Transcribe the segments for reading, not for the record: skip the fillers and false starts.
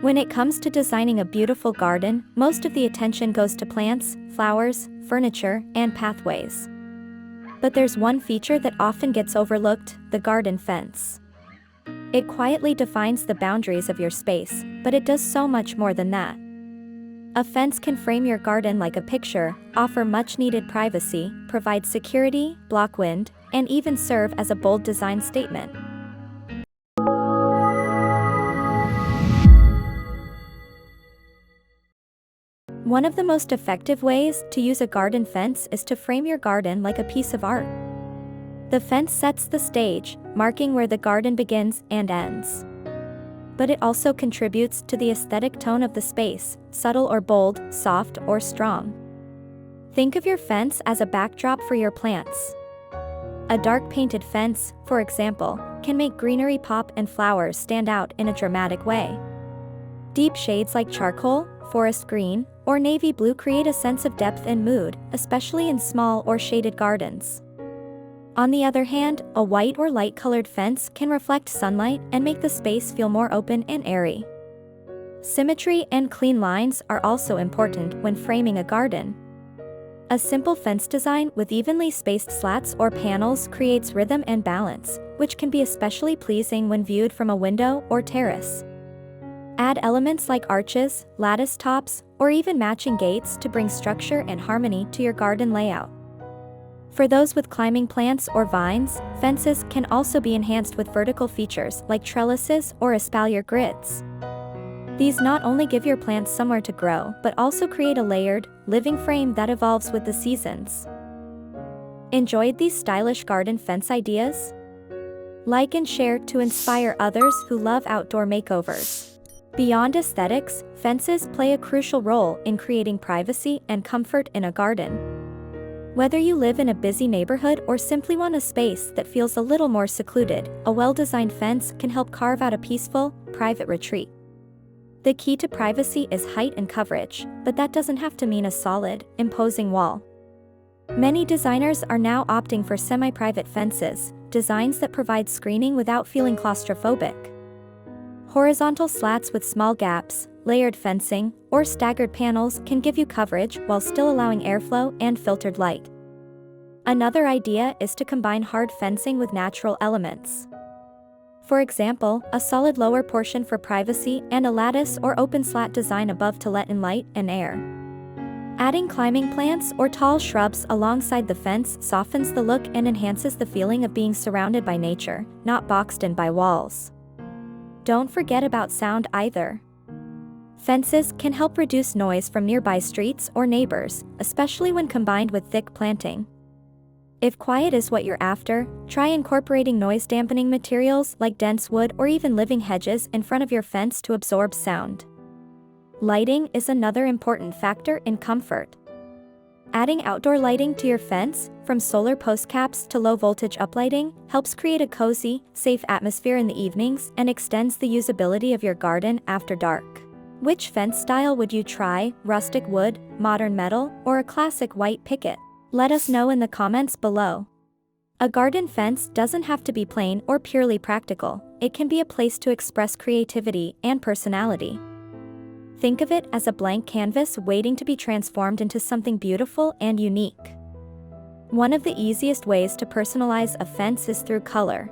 When it comes to designing a beautiful garden, most of the attention goes to plants, flowers, furniture, and pathways. But there's one feature that often gets overlooked: the garden fence. It quietly defines the boundaries of your space, but it does so much more than that. A fence can frame your garden like a picture, offer much-needed privacy, provide security, block wind, and even serve as a bold design statement. One of the most effective ways to use a garden fence is to frame your garden like a piece of art. The fence sets the stage, marking where the garden begins and ends. But it also contributes to the aesthetic tone of the space, subtle or bold, soft or strong. Think of your fence as a backdrop for your plants. A dark painted fence, for example, can make greenery pop and flowers stand out in a dramatic way. Deep shades like charcoal, forest green, or navy blue create a sense of depth and mood, especially in small or shaded gardens. On the other hand, a white or light-colored fence can reflect sunlight and make the space feel more open and airy. Symmetry and clean lines are also important when framing a garden. A simple fence design with evenly spaced slats or panels creates rhythm and balance, which can be especially pleasing when viewed from a window or terrace. Add elements like arches, lattice tops, or even matching gates to bring structure and harmony to your garden layout. For those with climbing plants or vines, fences can also be enhanced with vertical features like trellises or espalier grids. These not only give your plants somewhere to grow but also create a layered, living frame that evolves with the seasons. Enjoyed these stylish garden fence ideas? Like and share to inspire others who love outdoor makeovers. Beyond aesthetics, fences play a crucial role in creating privacy and comfort in a garden. Whether you live in a busy neighborhood or simply want a space that feels a little more secluded, a well-designed fence can help carve out a peaceful, private retreat. The key to privacy is height and coverage, but that doesn't have to mean a solid, imposing wall. Many designers are now opting for semi-private fences, designs that provide screening without feeling claustrophobic. Horizontal slats with small gaps, layered fencing, or staggered panels can give you coverage while still allowing airflow and filtered light. Another idea is to combine hard fencing with natural elements. For example, a solid lower portion for privacy and a lattice or open slat design above to let in light and air. Adding climbing plants or tall shrubs alongside the fence softens the look and enhances the feeling of being surrounded by nature, not boxed in by walls. Don't forget about sound either. Fences can help reduce noise from nearby streets or neighbors, especially when combined with thick planting. If quiet is what you're after, try incorporating noise-dampening materials like dense wood or even living hedges in front of your fence to absorb sound. Lighting is another important factor in comfort. Adding outdoor lighting to your fence, from solar post caps to low-voltage uplighting, helps create a cozy, safe atmosphere in the evenings and extends the usability of your garden after dark. Which fence style would you try, rustic wood, modern metal, or a classic white picket? Let us know in the comments below. A garden fence doesn't have to be plain or purely practical, it can be a place to express creativity and personality. Think of it as a blank canvas waiting to be transformed into something beautiful and unique. One of the easiest ways to personalize a fence is through color.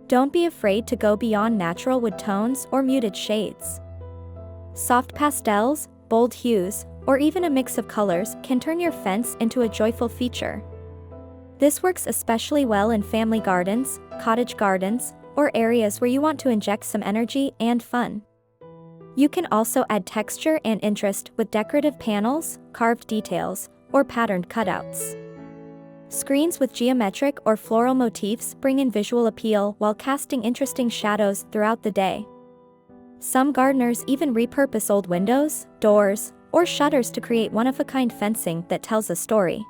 Don't be afraid to go beyond natural wood tones or muted shades. Soft pastels, bold hues, or even a mix of colors can turn your fence into a joyful feature. This works especially well in family gardens, cottage gardens, or areas where you want to inject some energy and fun. You can also add texture and interest with decorative panels, carved details, or patterned cutouts. Screens with geometric or floral motifs bring in visual appeal while casting interesting shadows throughout the day. Some gardeners even repurpose old windows, doors, or shutters to create one-of-a-kind fencing that tells a story.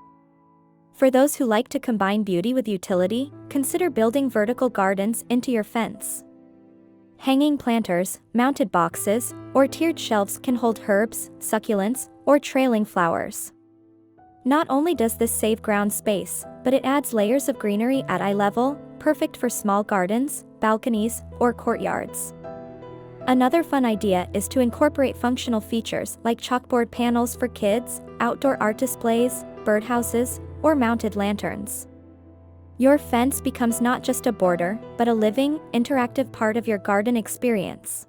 For those who like to combine beauty with utility, consider building vertical gardens into your fence. Hanging planters, mounted boxes, or tiered shelves can hold herbs, succulents, or trailing flowers. Not only does this save ground space, but it adds layers of greenery at eye level, perfect for small gardens, balconies, or courtyards. Another fun idea is to incorporate functional features like chalkboard panels for kids, outdoor art displays, birdhouses, or mounted lanterns. Your fence becomes not just a border, but a living, interactive part of your garden experience.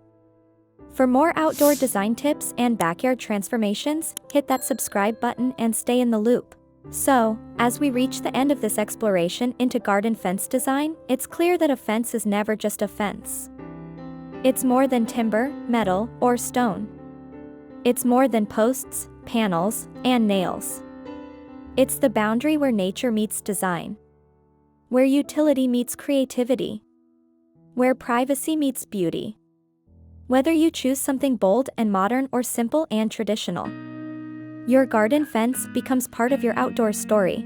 For more outdoor design tips and backyard transformations, hit that subscribe button and stay in the loop. So, as we reach the end of this exploration into garden fence design, it's clear that a fence is never just a fence. It's more than timber, metal, or stone. It's more than posts, panels, and nails. It's the boundary where nature meets design. Where utility meets creativity. Where privacy meets beauty. Whether you choose something bold and modern or simple and traditional, your garden fence becomes part of your outdoor story.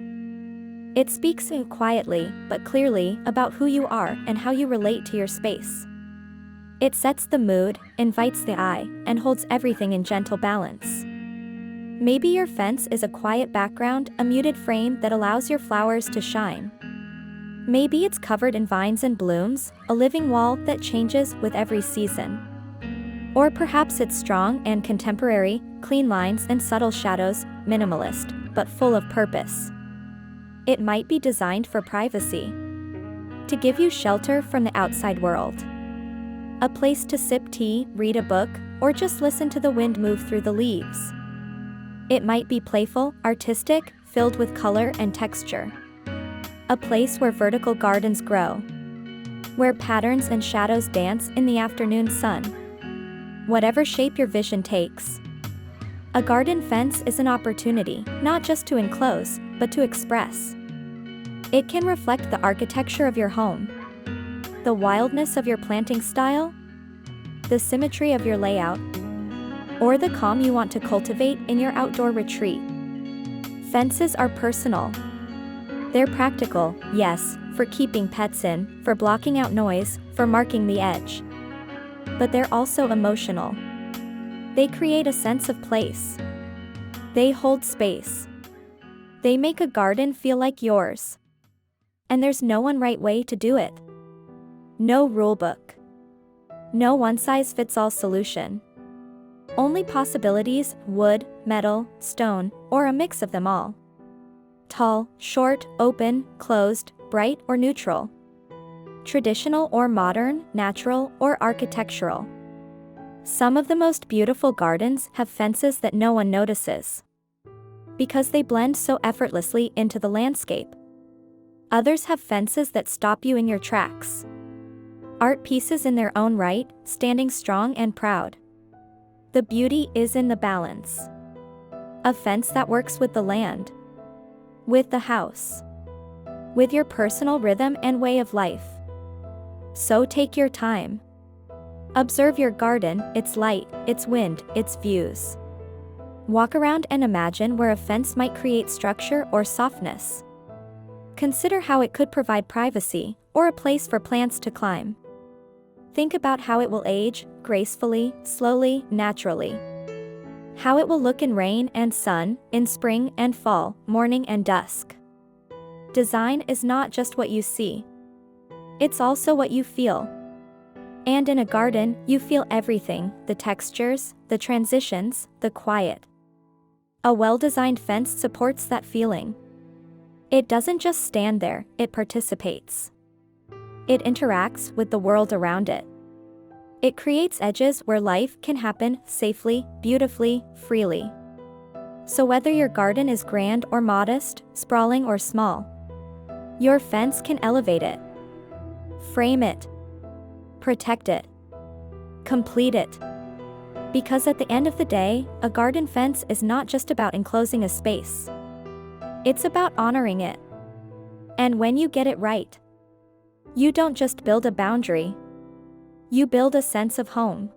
It speaks quietly, but clearly, about who you are and how you relate to your space. It sets the mood, invites the eye, and holds everything in gentle balance. Maybe your fence is a quiet background, a muted frame that allows your flowers to shine. Maybe it's covered in vines and blooms, a living wall that changes with every season. Or perhaps it's strong and contemporary, clean lines and subtle shadows, minimalist, but full of purpose. It might be designed for privacy. To give you shelter from the outside world. A place to sip tea, read a book, or just listen to the wind move through the leaves. It might be playful, artistic, filled with color and texture. A place where vertical gardens grow. Where patterns and shadows dance in the afternoon sun. Whatever shape your vision takes. A garden fence is an opportunity, not just to enclose, but to express. It can reflect the architecture of your home. The wildness of your planting style. The symmetry of your layout. Or the calm you want to cultivate in your outdoor retreat. Fences are personal. They're practical, yes, for keeping pets in, for blocking out noise, for marking the edge. But they're also emotional. They create a sense of place. They hold space. They make a garden feel like yours. And there's no one right way to do it. No rulebook. No one-size-fits-all solution. Only possibilities: wood, metal, stone, or a mix of them all. Tall, short, open, closed, bright or neutral. Traditional or modern, natural or architectural. Some of the most beautiful gardens have fences that no one notices. Because they blend so effortlessly into the landscape. Others have fences that stop you in your tracks. Art pieces in their own right, standing strong and proud. The beauty is in the balance. A fence that works with the land. With the house. With your personal rhythm and way of life. So take your time. Observe your garden, its light, its wind, its views. Walk around and imagine where a fence might create structure or softness. Consider how it could provide privacy, or a place for plants to climb. Think about how it will age, gracefully, slowly, naturally. How it will look in rain and sun, in spring and fall, morning and dusk. Design is not just what you see. It's also what you feel. And in a garden, you feel everything: the textures, the transitions, the quiet. A well-designed fence supports that feeling. It doesn't just stand there, it participates. It interacts with the world around it. It creates edges where life can happen safely, beautifully, freely. So whether your garden is grand or modest, sprawling or small, your fence can elevate it. Frame it. Protect it. Complete it. Because at the end of the day, a garden fence is not just about enclosing a space. It's about honoring it. And when you get it right, you don't just build a boundary. You build a sense of home.